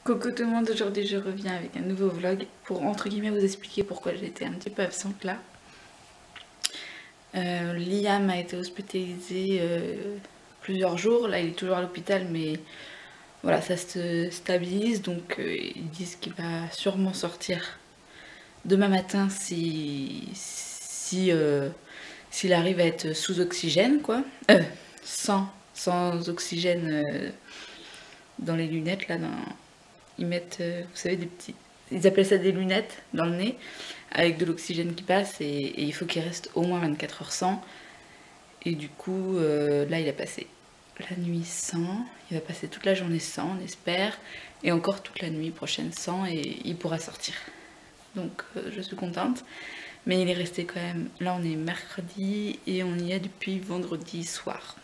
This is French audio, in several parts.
Coucou tout le monde, aujourd'hui je reviens avec un nouveau vlog pour entre guillemets vous expliquer pourquoi j'ai été un petit peu absente là. Liam a été hospitalisé plusieurs jours, là il est toujours à l'hôpital mais voilà ça se stabilise donc ils disent qu'il va sûrement sortir demain matin s'il arrive à être sous oxygène quoi, sans oxygène dans les lunettes là ils mettent, vous savez, ils appellent ça des lunettes dans le nez, avec de l'oxygène qui passe, et il faut qu'il reste au moins 24 heures sans. Et du coup, là, il a passé la nuit sans, il va passer toute la journée sans, on espère, et encore toute la nuit prochaine sans, et il pourra sortir. Donc, je suis contente. Mais il est resté quand même, là on est mercredi, et on y est depuis vendredi soir.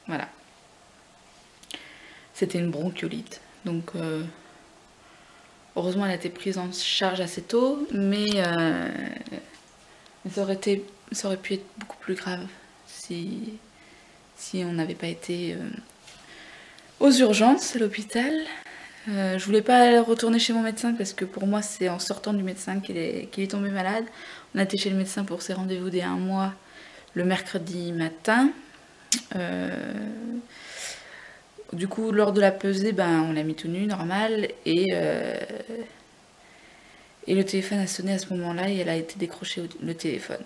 Voilà. C'était une bronchiolite. Donc, heureusement, elle a été prise en charge assez tôt, mais ça aurait pu être beaucoup plus grave si on n'avait pas été aux urgences à l'hôpital. Je voulais pas retourner chez mon médecin parce que pour moi, c'est en sortant du médecin qu'il est tombé malade. On a été chez le médecin pour ses rendez-vous d'il y a un mois, le mercredi matin. Du coup, lors de la pesée, on l'a mis tout nu, normal, et le téléphone a sonné à ce moment-là et elle a été décrochée le téléphone.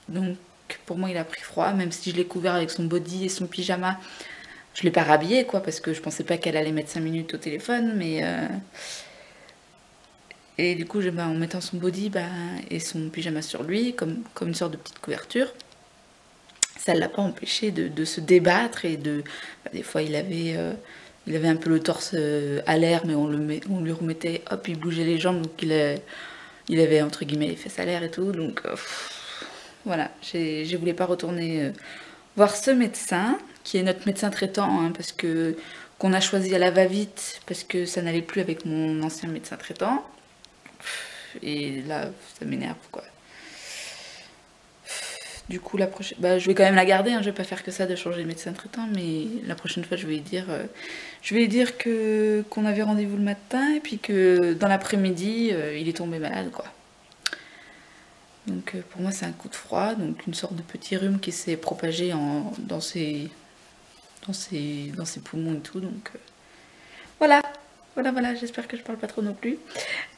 Donc pour moi, il a pris froid, même si je l'ai couvert avec son body et son pyjama. Je l'ai pas rhabillé quoi, parce que je pensais pas qu'elle allait mettre 5 minutes au téléphone, mais et du coup, en mettant son body et son pyjama sur lui, comme une sorte de petite couverture, ça ne l'a pas empêché de se débattre et des fois, il avait un peu le torse à l'air, mais on lui remettait, hop, il bougeait les jambes, donc il avait entre guillemets les fesses à l'air et tout, donc voilà, je voulais pas retourner voir ce médecin, qui est notre médecin traitant, hein, parce que qu'on a choisi à la va-vite, parce que ça n'allait plus avec mon ancien médecin traitant, et là, ça m'énerve, quoi. Du coup, la prochaine, je vais quand même la garder, hein, je vais pas faire que ça de changer de médecin traitant, mais la prochaine fois, je vais lui dire qu'on avait rendez-vous le matin, et puis que dans l'après-midi, il est tombé malade, quoi. Donc pour moi c'est un coup de froid, donc une sorte de petit rhume qui s'est propagé dans ses poumons et tout, donc voilà. Voilà, j'espère que je parle pas trop non plus.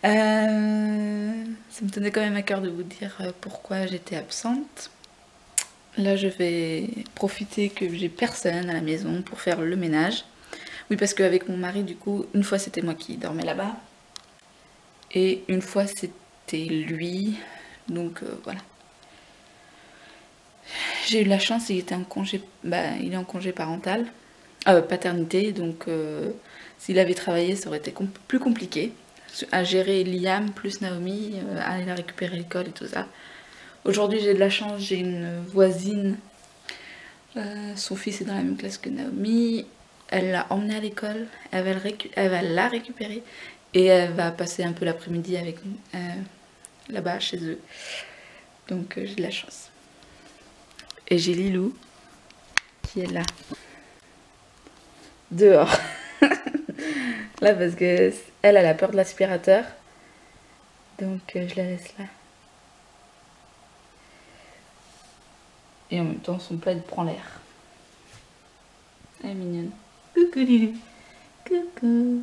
Ça me tenait quand même à cœur de vous dire pourquoi j'étais absente. Là je vais profiter que j'ai personne à la maison pour faire le ménage. Oui, parce qu'avec mon mari, du coup, une fois c'était moi qui dormais là-bas, et une fois c'était lui, donc voilà. J'ai eu de la chance, il était en congé, il est en congé parental, paternité, donc s'il avait travaillé, ça aurait été plus compliqué à gérer Liam plus Naomi, aller la récupérer à l'école et tout ça. Aujourd'hui, j'ai de la chance, j'ai une voisine, son fils est dans la même classe que Naomi, elle l'a emmené à l'école, elle va la récupérer et elle va passer un peu l'après-midi avec là-bas chez eux. Donc j'ai de la chance. Et j'ai Lilou qui est là, dehors. Là parce que elle a peur de l'aspirateur, donc je la laisse là. Et en même temps son plaid prend l'air. Elle est mignonne. Coucou Lilou. Coucou.